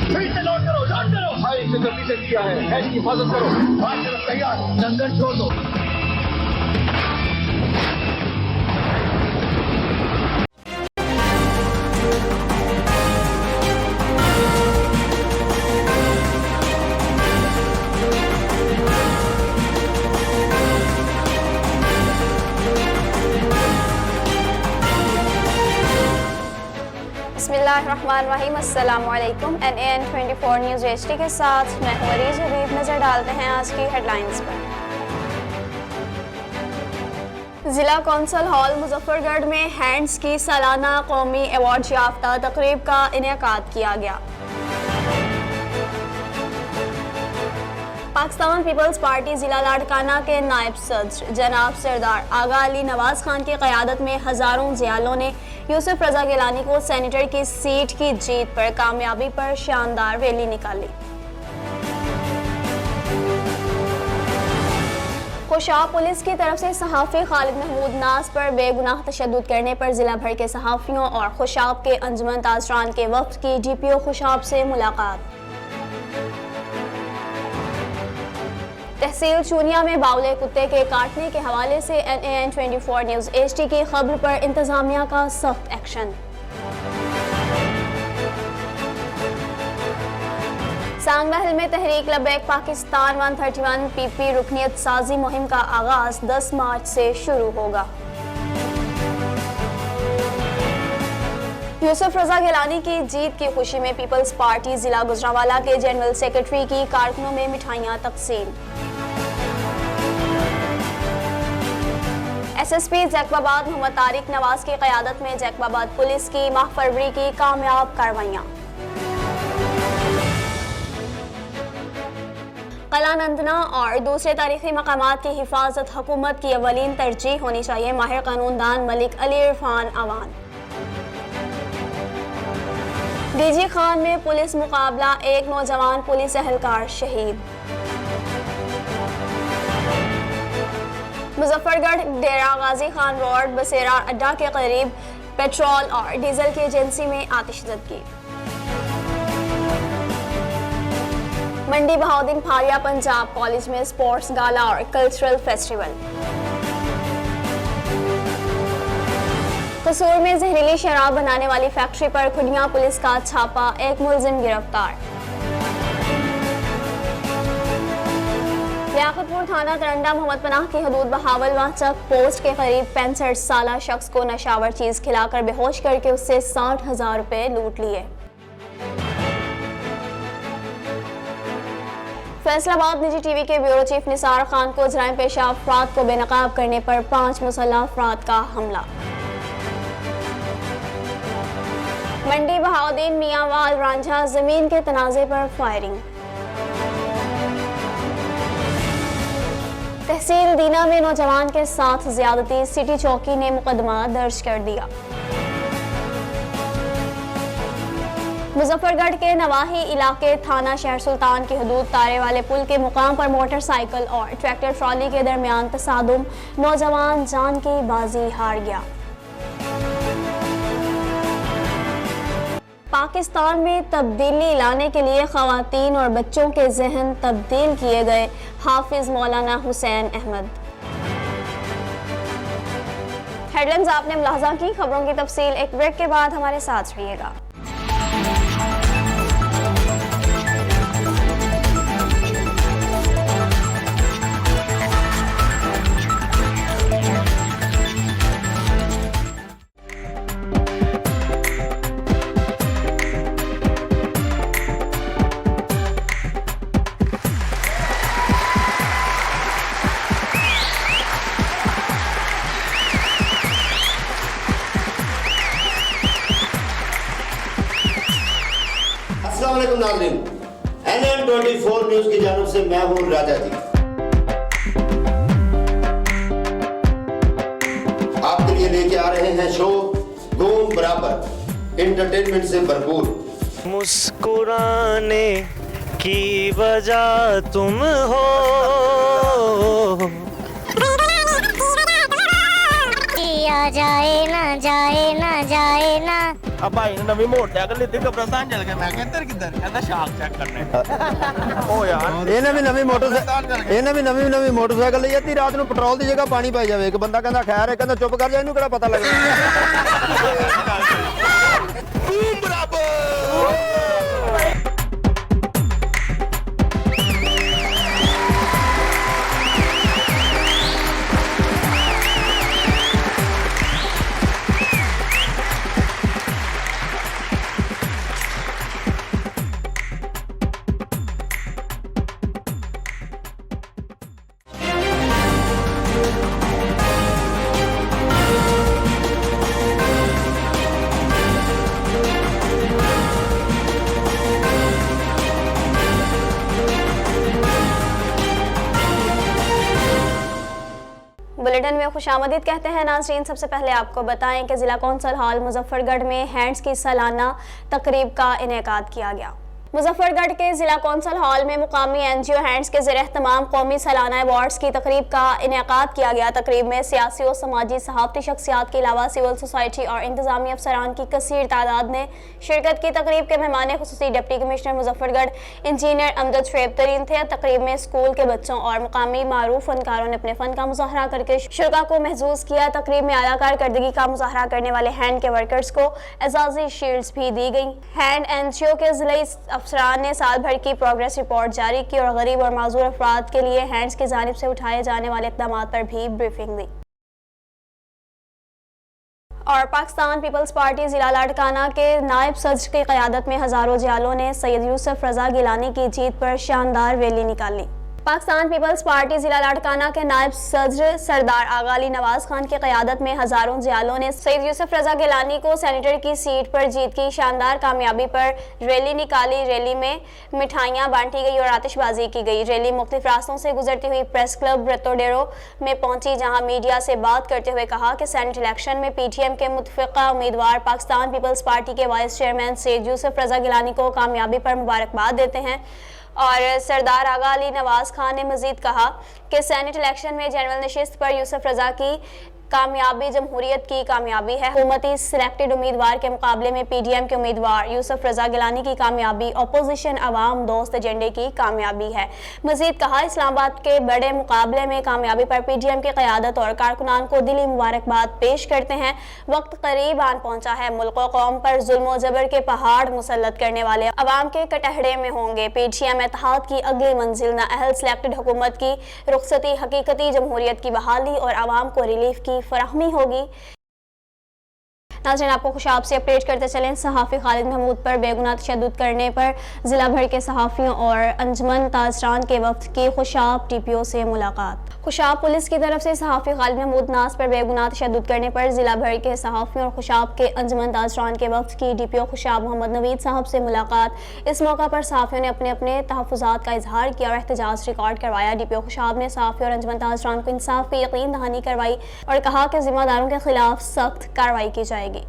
پھر سے لوٹ کرو، لوٹ کرو. بھائی سے جلدی سے کیا ہے، ایش کی حفاظت کرو. ہر طرف تیار، لنگر چھوڑ دو. بسم اللہ الرحمن الرحیم. السلام علیکم. NAN24 نیوز HD کے ساتھ میں عریض حبیب. نظر ڈالتے ہیں آج کی ہیڈ لائنز پر. ضلع کونسل ہال مظفر گڑھ میں ہینڈز کی سالانہ قومی ایوارڈ یافتہ تقریب کا انعقاد کیا گیا. پاکستان پیپلز پارٹی ضلع لاڑکانہ کے نائب صدر جناب سردار آغا علی نواز خان کی قیادت میں ہزاروں ضیالوں نے یوسف رضا گیلانی کو سینیٹر کی سیٹ کی جیت پر کامیابی پر شاندار ریلی نکالی. خوشاب پولیس کی طرف سے صحافی خالد محمود ناز پر بے گناہ تشدد کرنے پر ضلع بھر کے صحافیوں اور خوشاب کے انجمن تاجران کے وفد کی DPO خوشاب سے ملاقات. تحصیل چونیا میں باولے کتے کے کاٹنے کے حوالے سے NAN24 نیوز HD کی خبر پر انتظامیہ کا سخت ایکشن. سانگ محل میں تحریک لبیک پاکستان 131 PP رکنیت سازی مہم کا آغاز 10 مارچ سے شروع ہوگا. یوسف رضا گیلانی کی جیت کی خوشی میں پیپلز پارٹی ضلع گجرانوالہ کے جنرل سیکرٹری کی کارکنوں میں مٹھائیاں تقسیم. SSP جیکب آباد محمد طارق نواز کی قیادت میں جیکب آباد پولیس کی ماہ فروری کی کامیاب کارروائیاں. قلعہ نندنا اور دوسرے تاریخی مقامات کی حفاظت حکومت کی اولین ترجیح ہونی چاہیے. ماہر قانون دان ملک علی عرفان آوان. DG خان میں پولیس مقابلہ، ایک نوجوان پولیس اہلکار شہید. مظفر گڑھ ڈیرہ غازی خان روڈ بسیرا اڈا کے قریب پیٹرول اور ڈیزل کی ایجنسی میں آتش زدگی. منڈی بہاؤدین پھاڑیا پنجاب کالج میں اسپورٹس گالا اور کلچرل فیسٹیول. قصور میں زہریلی شراب بنانے والی فیکٹری پر کھڈیاں پولیس کا چھاپا، ایک ملزم گرفتار. لیاقت پور تھانہ ترنڈا محمد پناہ کی حدود بہاولواں چک پوسٹ کے قریب 65 سالہ شخص کو نشاور چیز کھلا کر بے ہوش کر کے اس سے 60,000 روپے لوٹ لیے. فیصل آباد نجی ٹی وی کے بیورو چیف نثار خان کو جرائم پیشہ افراد کو بے نقاب کرنے پر 5 مسلح افراد کا حملہ. منڈی بہاؤدین میاں وال رانجھا زمین کے تنازع پر فائرنگ. تحصیل دینا میں نوجوان کے ساتھ زیادتی، سٹی چوکی نے مقدمہ درج کر دیا. مظفر گڑھ کے نواحی علاقے تھانہ شہر سلطان کی حدود تارے والے پل کے مقام پر موٹر سائیکل اور ٹریکٹر ٹرالی کے درمیان تصادم، نوجوان جان کی بازی ہار گیا. پاکستان میں تبدیلی لانے کے لیے خواتین اور بچوں کے ذہن تبدیل کیے گئے، حافظ مولانا حسین احمد. ہیڈ لائنز آپ نے ملاحظہ کی. خبروں کی تفصیل ایک بریک کے بعد ہمارے ساتھ رہیے گا. السلام علیکم ناظرین، NAN24 نیوز کی جانب سے میں ہوں راجہ جی. آپ کے لیے لے کے آ رہے ہیں شو گون برابر، انٹرٹینمنٹ سے بھرپور. مسکرانے کی وجہ تم ہو، جائے نہ جائے نہ جائے نہ اب بھائی نے نوی موٹر سائیکل لیتی قبرستان چل گئے میں کہ ادھر کدھر کہتا شاخ چیک کرنے او یار ਇਹਨੇ ਵੀ ਨਵੀਂ ਮੋਟਰਸਾਈਕਲ ਲਈ ਅੱਧੀ ਰਾਤ ਨੂੰ ਪੈਟਰੋਲ ਦੀ ਜਗ੍ਹਾ ਪਾਣੀ ਪਾਈ ਜਾਵੇ ਇੱਕ ਬੰਦਾ ਕਹਿੰਦਾ ਖੈਰ ਹੈ ਕਹਿੰਦਾ ਚੁੱਪ ਕਰ ਜਾ ਇਹਨੂੰ ਕਿਹੜਾ ਪਤਾ ਲੱਗਦਾ ਬੂਮ ਬਰਾਬਰ बुलेटिन में खुशामदीद कहते हैं नाज़रीन। सबसे पहले आपको बताएं कि जिला कौंसल हॉल मुजफ्फरगढ़ में हैंड्स की सालाना तकरीब का इनेकाद किया गया। मुजफ्फरगढ़ के जिला कौंसल हॉल में मुकामी एनजीओ हैंड्स के ज़रिए तमाम कौमी सालाना अवार्ड्स की तकरीब का इनेकाद किया गया। तकरीब में सियासी और समाजी सहाफ़ती शख्सियात के अलावा सिविल सोसाइटी और इंतजामी अफसरान की कसीर तादाद ने शिरकत की। तकरीब के मेहमान खुसूसी deputy commissioner Muzaffargarh engineer Amjad Shoaib Tareen थे। तकरीब में स्कूल के बच्चों और मुकामी मारूफ फनकारों ने अपने फ़न का मुजाहरा करके शुरा को महसूस किया। तकरीब में आला कारकर्दगी का मुजाहरा करने वाले हैंड के वर्कर्स को एजाज़ी शील्ड्स भी दी गई। हैंड एनजीओ के ज़िले अफसरान ने साल भर की प्रोग्रेस रिपोर्ट जारी की और गरीब और माजूर अफराद के लिए हैंड्स की जानिब से उठाए जाने वाले इक़दाम पर भी ब्रीफिंग दी। और पाकिस्तान पीपल्स पार्टी जिला लाड़काना के नायब सदर की क़यादत में हज़ारों जियालों ने सैयद यूसुफ रज़ा गिलानी की जीत पर शानदार रैली निकाली। पाकिस्तान पीपल्स पार्टी जिला लाड़काना के नायब सदर सरदार आगा अली नवाज खान की क़यादत में हज़ारों जियालों ने सैयद यूसुफ रज़ा गिलानी को सेनेटर की सीट पर जीत की शानदार कामयाबी पर रैली निकाली। रैली में मिठाइयाँ बांटी गई और आतिशबाजी की गई। रैली मुख्तलिफ रास्तों से गुजरती हुई प्रेस क्लब रतोडेरो में पहुंची, जहां मीडिया से बात करते हुए कहा कि सेनेट इलेक्शन में पीटीएम के मुतफ़िक़ा उम्मीदवार पाकिस्तान पीपल्स पार्टी के वाइस चेयरमैन सैयद यूसुफ रज़ा गिलानी को कामयाबी पर मुबारकबाद देते हैं। और सरदार आगा अली नवाज खान ने मजीद कहा कि सेनेट इलेक्शन में जनरल नशिस्त पर यूसुफ रज़ा की कामयाबी जमहूरियत की कामयाबी है। हुकूमती सिलेक्टेड उम्मीदवार के मुकाबले में पीडीएम के उम्मीदवार यूसुफ रज़ा गिलानी की कामयाबी अपोजिशन अवाम दोस्त एजेंडे की कामयाबी है। मजीद कहा इस्लामाबाद के बड़े मुकाबले में कामयाबी पर पीडीएम की क़यादत और कारकुनान को दिली मुबारकबाद पेश करते हैं। वक्त करीब आन पहुंचा है, मुल्क व कौम पर जुल्म व जबर के पहाड़ मुसल्लत करने वाले अवाम के कटहरे में होंगे। पीडीएम इत्तेहाद की अगली मंजिल नाअहल सिलेक्टेड हुकूमत की रुखसती, हकीकती जमहूरियत की बहाली और अवाम को रिलीफ की फराहमी होगी। नाज़रीन, आपको खुशाब से अपडेट करते चलें। सहाफ़ी खालिद महमूद पर बेगुनाह तशद्दुद करने पर ज़िला भर के सहाफ़ियों और अंजुमन ताजरान के वफ़द की खुशाब टीपीओ से मुलाकात। खुशाब पुलिस की तरफ से सहाफ़ी खालिद महमूद नाज पर बेगुनाह तशद्दुद करने पर ज़िला भर के सहाफ़ियों और खुशाब के अंजुमन ताजरान के वफ़द की डीपीओ खुशाब मोहम्मद नवीद साहब से मुलाकात। इस मौका पर सहाफ़ियों ने अपने अपने तहफ़्फ़ुज़ात का इजहार किया और एहतजाज रिकॉर्ड करवाया। डीपीओ खुशाब ने सहाफ़ी और अंजुमन ताजरान को इंसाफ की यकीन दहानी करवाई और कहा कि ज़िम्मेदारों के खिलाफ सख्त कार्रवाई की जाएगी।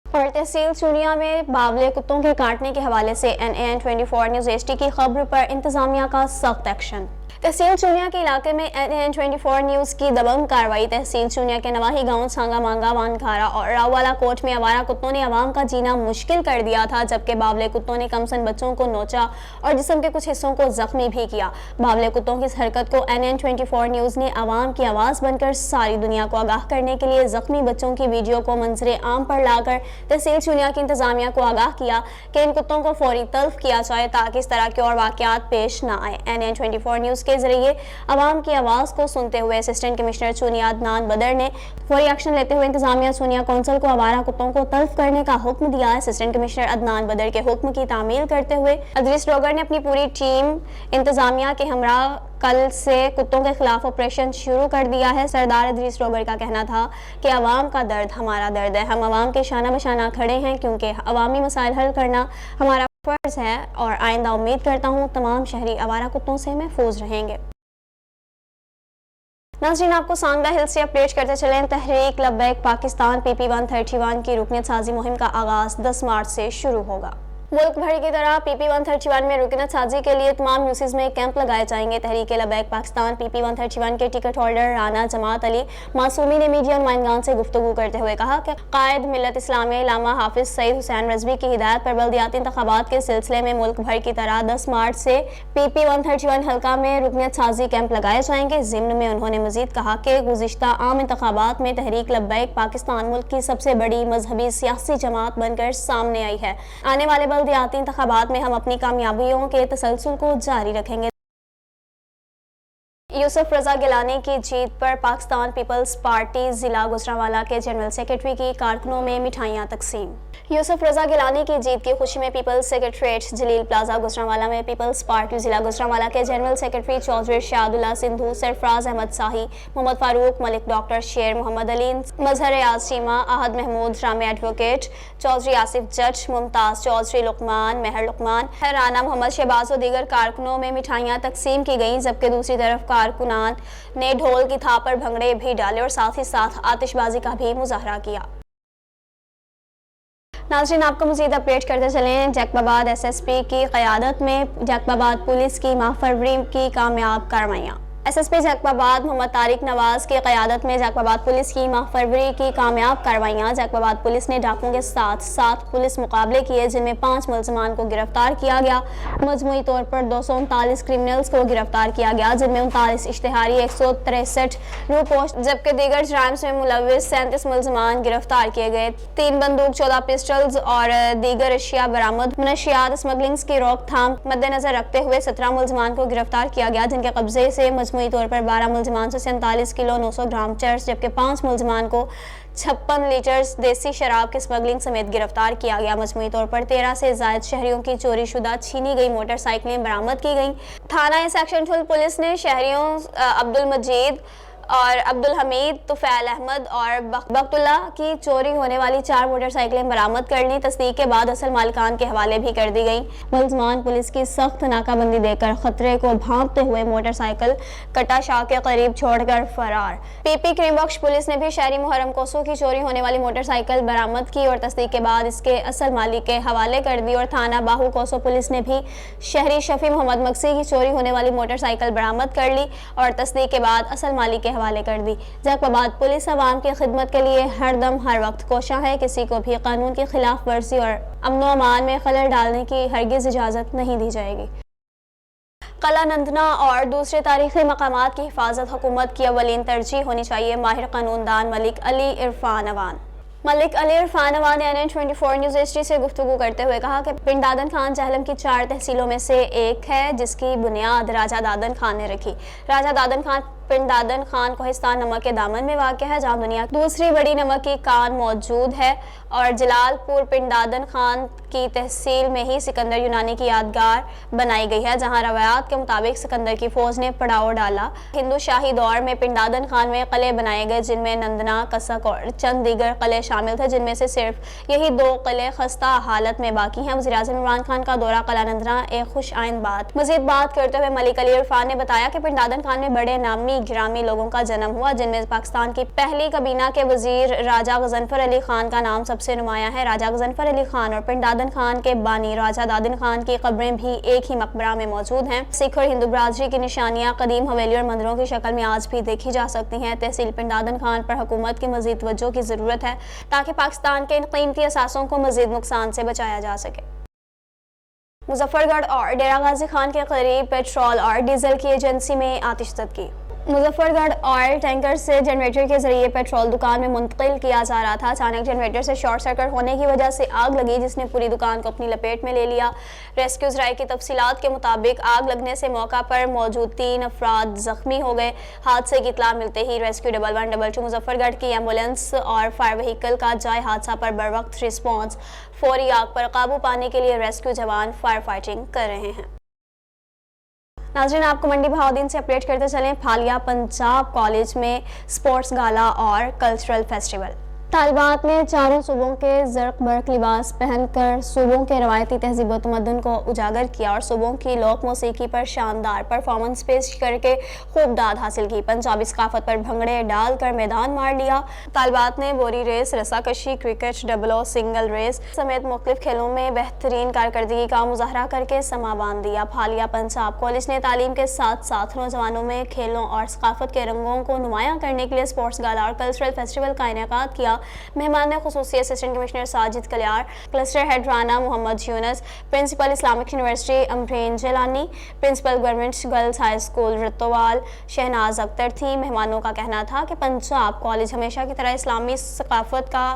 और तहसील चूनिया में बावले कुत्तों के काटने के हवाले से NAN24 न्यूज़ HD की खबर पर इंतजामिया का सख्त एक्शन। तहसील चूनिया के इलाके में NAN24 न्यूज़ की दबंग कार्रवाई। तहसील चूनिया के नवाही गांव सांगा मांगा, वानखारा और राववाला कोट में आवारा कुत्तों ने आवाम का जीना मुश्किल कर दिया था, जबकि बावले कुत्तों ने कमसन बच्चों को नोचा और जिस्म के कुछ हिस्सों को जख्मी भी किया। बावले कुत्तों की इस हरकत को NAN24 न्यूज़ ने आवाम की आवाज़ बनकर सारी दुनिया को आगाह करने के लिए जख्मी बच्चों की वीडियो को मंजरे आम पर लाकर तहसील चूनिया की इंतजामिया को आगाह किया कि इन कुत्तों को फौरी तल्फ किया जाए ताकि इस तरह के और वाक़यात पेश न आए। NAN24 न्यूज़ के जरिए आवाम की आवाज़ को सुनते हुए असिस्टेंट कमिश्नर चूनिया अदनान बदर ने फौरी एक्शन लेते हुए इंतजामिया चूनिया कौंसिल को आवारा कुत्तों को तल्फ करने का हुक्म दिया। असिस्टेंट कमिश्नर अदनान बदर के हुक्म की तामील करते हुए अदरीस रोगर ने अपनी पूरी टीम इंतजामिया के हमरा कल से कुत्तों के खिलाफ ऑपरेशन शुरू कर दिया है। सरदार अदरीस रोगर का कहना था कि आवाम का दर्द हमारा दर्द है, हम आवाम के शाना बशाना खड़े हैं क्योंकि अवामी मसाइल हल करना हमारा फर्ज है और आइंदा उम्मीद करता हूँ तमाम शहरी आवारा कुत्तों से महफूज रहेंगे। नाज़रीन, आपको सांगला हिल से अपडेट करते चलें। तहरीक लब्बैक पाकिस्तान PP131 की रुकनियत साजी मुहिम का आगाज़ 10 मार्च से शुरू होगा। मुल्क भर की तरह PP-131 में रुकनत साजी के लिए तमाम यूसीज में कैंप लगाए जाएंगे। तहरीक लबैक पाकिस्तान PP-131 के टिकट होल्डर राना जमात अली मासूमी ने मीडिया नुमाइंदान से गुफ्तगू करते हुए कहा कि कायद मिल्लत इस्लामिया इलामा हाफिज सईद हुसैन रजवी की हिदायत पर बल्दियाती इंतखाबात के सिलसिले में मुल्क भर की तरह 10 मार्च से PP-131 हल्का में रुकनत साजी कैंप लगाए जाएंगे। ज़िम्न में उन्होंने मजीद कहा कि गुज़िश्ता आम इंतखाबात में तहरीक लबैक पाकिस्तान मुल्क की सबसे बड़ी मजहबी सियासी जमात बनकर सामने आई है। आने वाले बल्दियाती इंतखाबात में हम अपनी कामयाबियों के तसलसल को जारी रखेंगे। यूसुफ रजा गिलानी की जीत पर पाकिस्तान पीपल्स पार्टी जिला गुजरांवाला के जनरल सेक्रेटरी की कारकुनों में मिठाइयां तकसीम। यूसुफ रजा गिलानी की जीत की खुशी में पीपल्स सेक्रेटरीट जलील प्लाजा गुजरांवाला में पीपल्स पार्टी जिला गुजरांवाला के जनरल सेक्रेटरी चौधरी शाहदुल्ला सिंधु, सरफराज अहमद शाही, मोहम्मद फारूक मलिक, डॉक्टर शेर मोहम्मद अली, मजहर रियाज चीमा, अहद महमूद, रामे एडवोकेट, चौधरी आसिफ जज, मुमताज चौधरी, लुकमान, मेहर लुकमान, राना मोहम्मद शहबाज और दीगर कारकुनों में मिठाइयाँ तकसीम की गईं, जबकि दूसरी तरफ कारकुनान ने ढोल की थाप पर भंगड़े भी डाले और साथ ही साथ आतिशबाजी का भी मुजाहरा किया। नाज़रीन, आपको मज़ीद अपडेट करते चलें। जैकबाबाद SSP की क़यादत में जैकबाबाद पुलिस की माह फरवरी की कामयाब कार्रवाइयाँ। SSP जैकबाबाद मोहम्मद तारिक नवाज की क़यादत में जैकबाबाद पुलिस की माह फरवरी की कामयाब कार्रवाइयाँ। जैकबाबाद पुलिस ने डाकुओं के साथ 7 पुलिस मुकाबले किए, जिनमें 5 मुलज़मान को गिरफ्तार किया गया। मजमूई तौर पर 239 क्रिमिनल्स को गिरफ्तार किया गया, जिनमें 39 इश्तिहारी, 163 रू पोस्ट जबकि दीगर जराइम्स में मुलव्विस 37 मुलज़मान गिरफ्तार किए गए। 3 बंदूक, 14 पिस्टल्स और दीगर अशिया बरामद। मनशियात स्मगलिंग्स की रोकथाम मद्देनजर रखते हुए 17 मुलज़मान को गिरफ्तार किया गया, जिनके कब्जे से मजमूई तौर पर 12 मुलज़मान से 47 किलो 900 ग्राम चर्स जबकि 5 मुलज़मान को 56 लीटर देसी शराब की स्मगलिंग समेत गिरफ्तार किया गया। मजमूई तौर पर 13 से ज़ायद शहरियों की चोरी शुदा छीनी गई मोटरसाइकिलें बरामद की गईं। थाना सेक्शन ठुल पुलिस ने शहरियों अब्दुल मजीद और अब्दुल हमीद, तुफैल अहमद और बख्तुल्ला की चोरी होने वाली 4 मोटरसाइकिलें बरामद कर ली। तस्दीक के बाद असल मालिकान के हवाले भी कर दी गई। मुलज़मान पुलिस की सख्त नाकाबंदी देकर खतरे को भांपते हुए मोटरसाइकिल कटा शाह के करीब छोड़कर फरार। PP क्रीमबख्श पुलिस ने भी शहरी मुहर्रम कोसो की चोरी होने वाली मोटरसाइकिल बरामद की और तस्दीक के बाद इसके असल मालिक के हवाले कर दी। और थाना बाहू कोसो पुलिस ने भी शहरी शफी मोहम्मद मक्सी की चोरी होने वाली मोटरसाइकिल बरामद कर ली और तस्दीक के बाद असल मालिक के हवाले कर दी। जैकबाबाद पुलिस अवाम की खिदमत के लिए हर दम हर वक्त कोशा है। किसी को भी कानून की खिलाफ वर्जी और अमन व अमान में खलल डालने की हरगिज इजाज़त नहीं दी जाएगी। कला नंदना और दूसरे तारीखी मकामात की हिफाजत हुकूमत की अवलीन तरजीह होनी चाहिए। माहिर कानूनदान मलिक अली इरफान अवान। मलिक अली इरफान अवान ने NN24 न्यूज़ एजेंसी से गुफ्तगू करते हुए कहा कि पिंड दादन खान जहलम की 4 तहसीलों में से एक है, जिसकी बुनियाद राजा दादन खान ने रखी। राजा दादन खान पिंड दादन खान कोहिस्तान नमक के दामन में वाक़ है, जहाँ दुनिया की दूसरी बड़ी नमक की कान मौजूद है। और जलालपुर पिंड दादन खान की तहसील में ही सिकंदर यूनानी की यादगार बनाई गई है, जहाँ रवायात के मुताबिक सिकंदर की फौज ने पड़ाव डाला। हिंदू शाही दौर में पिंड दादन खान में किले बनाए गए, जिनमें नंदना, कसक और चंद दीगर किले शामिल थे, जिनमें से सिर्फ यही 2 किले खस्ता हालत में बाकी हैं। वज़ीर-ए-आज़म इमरान खान का दौरा कला नंदना एक खुश आइंद बात। मज़ीद बात करते हुए मलिक अली इरफान ने बताया कि पिंड दादन खान में बड़े नामी गिरामी लोगों का जन्म हुआ, जिनमें पाकिस्तान की पहली कबीना के वजीर राजा गजनफर अली खान का नाम सबसे नुमाया है। राजा गजनफर अली खान और पिंड दादन खान के बानी राजा दादन खान की कब्रें भी एक ही मकबरा में मौजूद हैं। सिख और हिंदू बरादरी की निशानियां कदीम हवेली और मंदिरों की शक्ल में आज भी देखी जा सकती हैं। तहसील पिंड दादन खान पर हुकूमत की मजीद तवज्जो की जरूरत है, ताकि पाकिस्तान के इन कीमती असासों को मजीद नुकसान से बचाया जा सके। मुजफ्फरगढ़ और डेरा गाजी खान के करीब पेट्रोल और डीजल की एजेंसी में आतिशज़दगी। मुजफ्फरगढ़ ऑयल टैंकर से जनरेटर के जरिए पेट्रोल दुकान में मुंतकिल किया जा रहा था। अचानक जनरेटर से शॉर्ट सर्किट होने की वजह से आग लगी, जिसने पूरी दुकान को अपनी लपेट में ले लिया। रेस्क्यू ज़राए की तफसीलात के मुताबिक आग लगने से मौका पर मौजूद 3 अफराद जख्मी हो गए। हादसे की इत्तला मिलते ही रेस्क्यू 1112 मुजफ्फरगढ़ की एम्बुलेंस और फायर व्हीकल का जाए हादसा पर बरवक्त रिस्पॉन्स। फौरी आग पर काबू पाने के लिए रेस्क्यू जवान फायर फाइटिंग कर रहे हैं। नाज़रीन, आपको मंडी बहाउद्दीन से अपडेट करते चलें। फालिया पंजाब कॉलेज में स्पोर्ट्स गाला और कल्चरल फेस्टिवल। तालिबात ने चारों सूबों के ज़र्क बर्क लिबास पहनकर सूबों के रवायती तहजीब व तमद्दुन को उजागर किया और सूबों की लोक मौसीकी पर शानदार परफॉर्मेंस पेश करके खूब दाद हासिल की। पंजाबी सकाफत पर भंगड़े डालकर मैदान मार लिया। तालिबात ने बोरी रेस, रस्साकशी, क्रिकेट, डबलो, सिंगल रेस समेत मुख्तलिफ खेलों में बेहतरीन कारकर्दगी का मुजाहरा करके समा बांध दिया। फालिया पंजाब कॉलेज ने तालीम के साथ साथ नौजवानों में खेलों और सकाफत के रंगों को नुमायां करने के लिए स्पोर्ट्स गाला और कल्चरल फेस्टिवल का इनेकाद किया। मेहमान ने खुसूसी assistant commissioner Sajid Kaliyar, cluster head Rana Muhammad Younis, principal Islamic university Amreen Jilani, principal government girls high school Ratowal Shahnaz Akhtar थी। मेहमानों का कहना था कि पंजाब कॉलेज हमेशा की तरह इस्लामी सकाफत का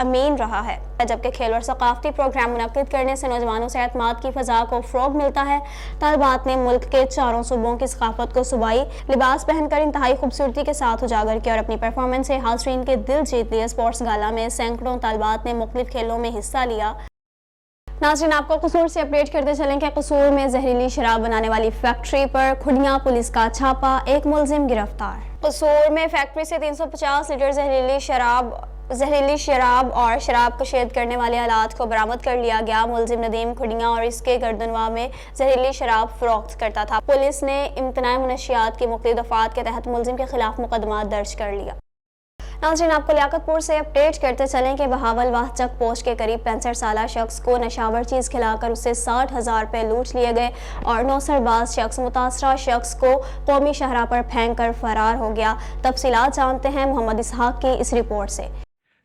अमीन रहा है, जबकि खेल और सकाफती प्रोग्राम मुनक्किद करने से नौजवानों से एतमाद की फ़ज़ा को फ़रोग़ मिलता है। तालिबात ने मुल्क के चारों सूबों की सकाफत को सूबाई लिबास पहनकर इंतहाई खूबसूरती के साथ उजागर किया और अपनी परफॉर्मेंस से हाज़रीन के दिल जीत लिए। स्पोर्ट्स गाला में सैकड़ों तालिबात ने मुख्तलिफ खेलों में हिस्सा लिया। नाज़रीन, आपको कसूर से अपडेट करते चलें कि कसूर में जहरीली शराब बनाने वाली फैक्ट्री पर खुड़िया पुलिस का छापा, एक मुलजिम गिरफ्तार। कसूर में फैक्ट्री से 350 लीटर जहरीली शराब और शराब कशीद करने वाले आलात को बरामद कर लिया गया। मुलजिम नदीम खुड़िया और इसके गर्दनवा में जहरीली शराब फरोख्त करता था। पुलिस ने इम्तनाए मुनशियात की मुख्तलिफ दफात के तहत मुलजिम के खिलाफ मुकदमा दर्ज कर लिया। नाज़रीन, आपको लियाकतपुर से अपडेट करते चलें कि बहावलवाह चक पोस्ट के करीब 65 साला शख्स को नशावर चीज़ खिलाकर उससे 60,000 रुपये लूट लिए गए और नौसरबाज शख्स मुतासरा शख्स को कौमी शहरा पर फेंक कर फरार हो गया। तफसीलात जानते हैं मोहम्मद इसहाक की इस रिपोर्ट से।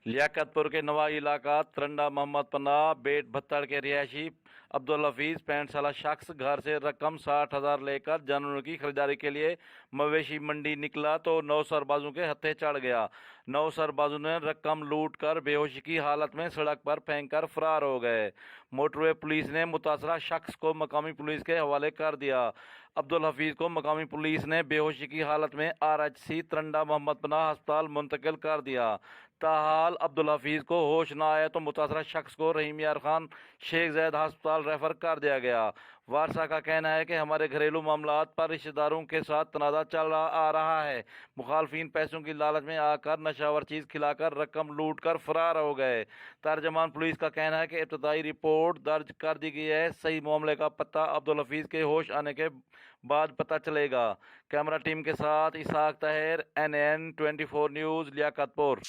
लियाकतपुर के नवा इलाका तरंडा मोहम्मद पनाह बेट भत्तड़ के रिहायशी अब्दुल हफीज़ 65 साला शख्स घर से रकम 60,000 लेकर जानवरों की खरीदारी के लिए मवेशी मंडी निकला तो 9 सरबाजों के हत्थे चढ़ गया। 9 सरबाजों ने रकम लूट कर बेहोशी की हालत में सड़क पर फेंक कर फरार हो गए। मोटरवे पुलिस ने मुतासरा शख्स को मकामी पुलिस के हवाले कर दिया। अब्दुल हफीज़ को मकामी पुलिस ने बेहोशी की हालत में RHC तरंडा मोहम्मद पनाह अस्पताल मुंतकिल कर दिया। ताहाल अब्दुल हफीज़ को होश न आया तो मुतासरा शख्स को रहीम यार खान शेख जैद अस्पताल रेफर कर दिया गया। वारसा का कहना है कि हमारे घरेलू मामलात पर रिश्तेदारों के साथ तनाज़ा चल आ रहा है। मुखालफिन पैसों की लालच में आकर नशावर चीज़ खिलाकर रकम लूट कर फरार हो गए। तर्जमान पुलिस का कहना है कि इब्तदाई रिपोर्ट दर्ज कर दी गई है। सही मामले का पता अब्दुल हफीज़ के होश आने के बाद पता चलेगा। कैमरा टीम के साथ इसहाक ताहिर, NN 24 न्यूज़, लियाकतपुर।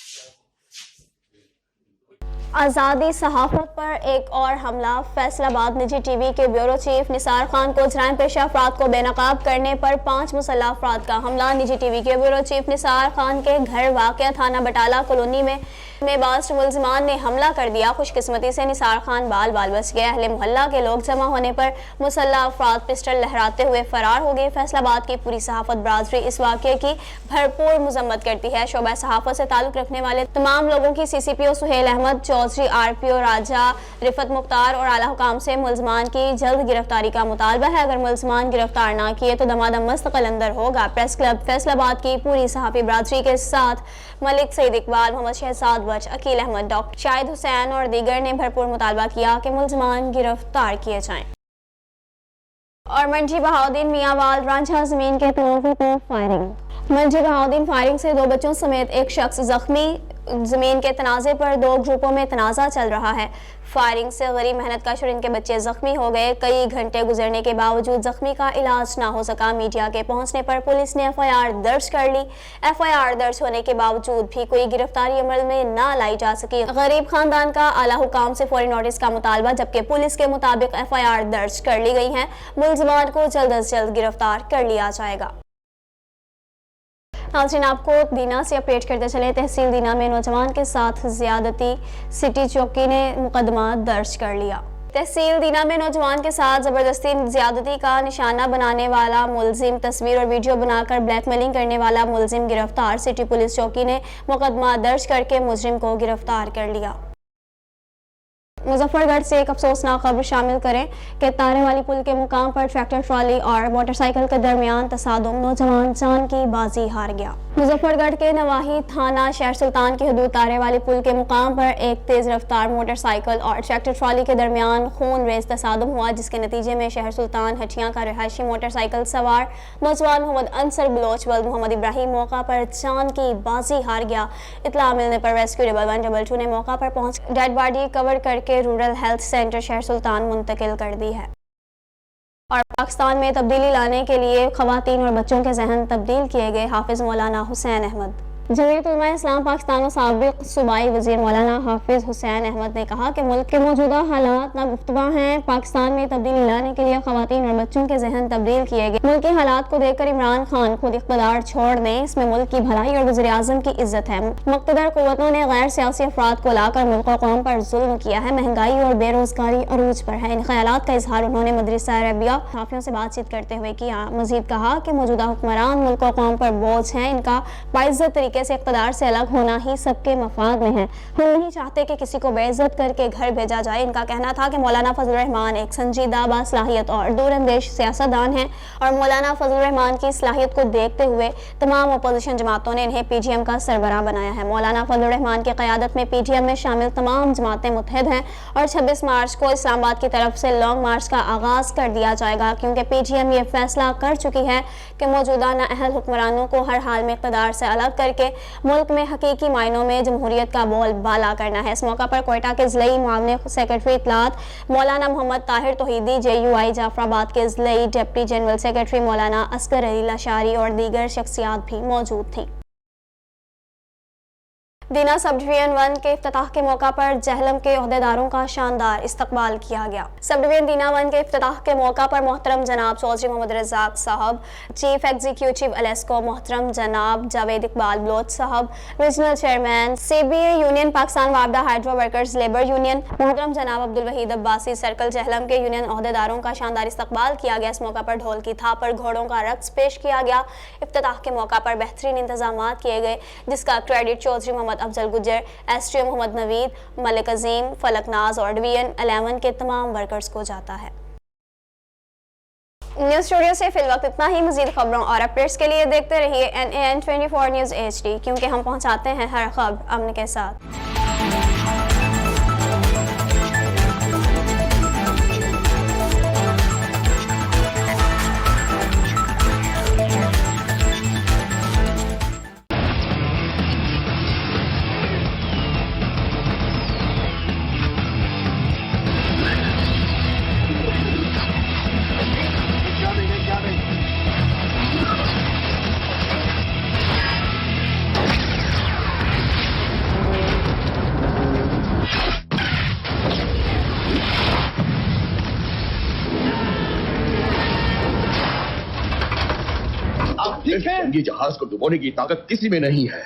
आज़ादी सहाफ़त पर एक और हमला। फैसलाबाद निजी टीवी के ब्यूरो चीफ निसार खान को जराइम पेशा अफराद को बेनकाब करने पर 5 मुसल्लह अफराद का हमला। निजी टीवी के ब्यूरो चीफ निसार खान के घर वाक़या थाना बटाला कॉलोनी में बाज़ मुलजिमान ने हमला कर दिया। खुशकिस्मती से निसार खान बाल बच गए। अहले मोहल्ला के लोग जमा होने पर मुसल्लह अफराद पिस्टल लहराते हुए फरार हो गए। फैसलाबाद की पूरी सहाफ़त बरादरी इस वाक़े की भरपूर मजम्मत करती है। शोबा सहाफ़त से ताल्लुक़ रखने वाले तमाम लोगों की CCPO सुहेल अहमद चौधरी, RPO राजा, रिफत मुख्तार और आला हुकाम से मुलजमान की जल्द गिरफ्तारी का मुतालबा है। अगर मुलजमान गिरफ्तार ना किए तो दमादम मुस्तकिल अंदर होगा। प्रेस क्लब फैसलाबाद की पूरी सहाफ़ी बरादरी के साथ मलिक सईद इकबाल, मोहम्मद शहजाद बच, अकील अहमद, डॉक्टर शाहिद हुसैन और दीगर ने भरपूर मुतालबा किया कि मुलजमान गिरफ्तार किए जाएं। और मंजी बहाउद्दीन मियांवाल रांझा जमीन के तनाज़े पर फायरिंग। मंजी बहाउद्दीन फायरिंग से 2 बच्चों समेत एक शख्स जख्मी। जमीन के तनाज़े पर 2 ग्रुपों में तनाज़ा चल रहा है। फायरिंग से गरीब मेहनत कश और इनके बच्चे जख्मी हो गए। कई घंटे गुजरने के बावजूद जख्मी का इलाज ना हो सका। मीडिया के पहुंचने पर पुलिस ने FIR दर्ज कर ली। FIR दर्ज होने के बावजूद भी कोई गिरफ्तारी अमल में ना लाई जा सकी। गरीब खानदान का आला हुकाम से फौरी नोटिस का मुतालबा, जबकि पुलिस के मुताबिक FIR दर्ज कर ली गई है। मुलजिमान को जल्द अज जल्द गिरफ्तार कर लिया जाएगा। नाज़रीन, आपको दीना से अपडेट करते चले। तहसील दीना में नौजवान के साथ ज्यादती, सिटी चौकी ने मुकदमा दर्ज कर लिया। तहसील दीना में नौजवान के साथ ज़बरदस्ती ज्यादती का निशाना बनाने वाला मुलजिम, तस्वीर और वीडियो बनाकर ब्लैकमेलिंग करने वाला मुलजिम गिरफ्तार। सिटी पुलिस चौकी ने मुकदमा दर्ज करके मुजरिम को गिरफ्तार कर लिया। मुजफ्फरगढ़ से एक अफसोसनाक खबर शामिल करें कि तारे वाली पुल के मुकाम पर ट्रैक्टर ट्रॉली और मोटरसाइकिल के दरमियान तसादुम, नौजवान जान की बाजी हार गया। मुजफ्फरगढ़ के नवाही थाना शहर सुल्तान की हदूद तारे वाली पुल के मुकाम पर एक तेज रफ्तार मोटरसाइकिल और ट्रैक्टर ट्रॉली के दरमियान खून रेज तसादुम हुआ, जिसके नतीजे में शहर सुल्तान हटिया का रिहायशी मोटरसाइकिल सवार नौजवान मोहम्मद अंसर बलोच वल्द मोहम्मद इब्राहिम मौका पर जान की बाजी हार गया। इत्तला मिलने पर रेस्क्यू 112 ने मौका पर पहुंच डेड बॉडी कवर करके रूरल हेल्थ सेंटर शहर सुल्तान मुंतकिल कर दी है। और पाकिस्तान में तब्दीली लाने के लिए खवातीन और बच्चों के जहन तब्दील किए गए हाफिज मौलाना हुसैन अहमद। जमीयत उलमा इस्लाम पाकिस्तान और साबिक सूबाई वजीर मौलाना हाफिज हुसैन अहमद ने कहा कि मुल्क के मौजूदा हालात नागुफ्तवा हैं। पाकिस्तान में तब्दीली लाने के लिए खवातीन और बच्चों के जहन तब्दील किए गए। मुल्क के हालात को देखकर इमरान खान खुद इख्तियार छोड़ दें, इसमें मुल्क की भलाई और वज़ीर आज़म की इज्जत है। मुक़्तदर क़ुव्वतों ने गैर सियासी अफराद को लाकर मुल्क और कौम पर जुल्म किया है। महंगाई और बेरोजगारी अरूज पर है। इन ख्यालात का इजहार उन्होंने मदरसा अरबिया हाफियों से बातचीत करते हुए किया। मजीद कहा कि मौजूदा हुक्मरान मुल्क और कौम पर बोझ हैं। इनका बाइज्जत तरीके से इक़्तिदार से अलग होना ही सबके मफाद में है। हम नहीं चाहते कि किसी को बेइज्जत करके घर भेजा जाए। इनका कहना था कि मौलाना फजल रहमान एक संजीदा, बासलाहियत और दूरअंदेश सियासतदान हैं और मौलाना फजल रहमान की सलाहियत को देखते हुए तमाम अपोजिशन जमातों ने इन्हें PGM का सरबराह बनाया है। मौलाना फजल रहमान की क़यादत में PGM में शामिल तमाम जमातें मुत्तहिद हैं और 26 मार्च को इस्लामाबाद की तरफ से लॉन्ग मार्च का आगाज़ कर दिया जाएगा, क्योंकि PGM ये फैसला कर चुकी है कि मौजूदा नाअहल हुक्मरानों को हर हाल में इक़्तिदार से अलग करके मुल्क में हकीकी मायनों में जमहूरियत का बोल बाला करना है। इस मौका पर कोयटा के ज़िलई मामले सेक्रेटरी इत्तलात मौलाना मोहम्मद ताहिर तौहीदी, JUI जाफराबाद के ज़िलई डिप्टी जनरल सेक्रेटरी मौलाना असगर अली लाशारी और दीगर शख्सियात भी मौजूद थी। दीना सब डिवीजन 1 के इफ्तिताह के मौका पर जहलम के ओहदेदारों का शानदार इस्तकबाल किया गया। सब डिवीजन दीना 1 के इफ्तिताह के मौका पर मोहतरम जनाब चौधरी मोहम्मद रज़ाक साहब, चीफ एग्जीक्यूटिव एलेस्को मोहतरम जनाब जावेद इकबाल बलोच साहब, regional chairman CBA union Pakistan वाबदा हाइड्रो वर्कर्स लेबर यूनियन मोहतरम जनाब अब्दुल वहीद अब्बासी सर्कल जहलम के यूनियन ओहदेदारों का शानदार इस्तकबाल किया गया। इस मौका पर ढोल की थाप पर घोड़ों का रक्स पेश किया गया। इफ्तिताह के मौका पर बेहतरीन इंतजाम किए गए, जिसका क्रेडिट चौधरी मोहम्मद अफजल गुज्जर, STO मोहम्मद नवीद, मलिक अजीम, फलकनाज और डिवीजन 11 के तमाम वर्कर्स को जाता है। न्यूज़ स्टूडियो से फिल वक्त इतना ही। मजीद खबरों और अपडेट्स के लिए देखते रहिए NAN 24 न्यूज़ HD, क्योंकि हम पहुंचाते हैं हर खबर अमन के साथ। ठीक है, जंगी जहाज को डुबोने की ताकत किसी में नहीं है।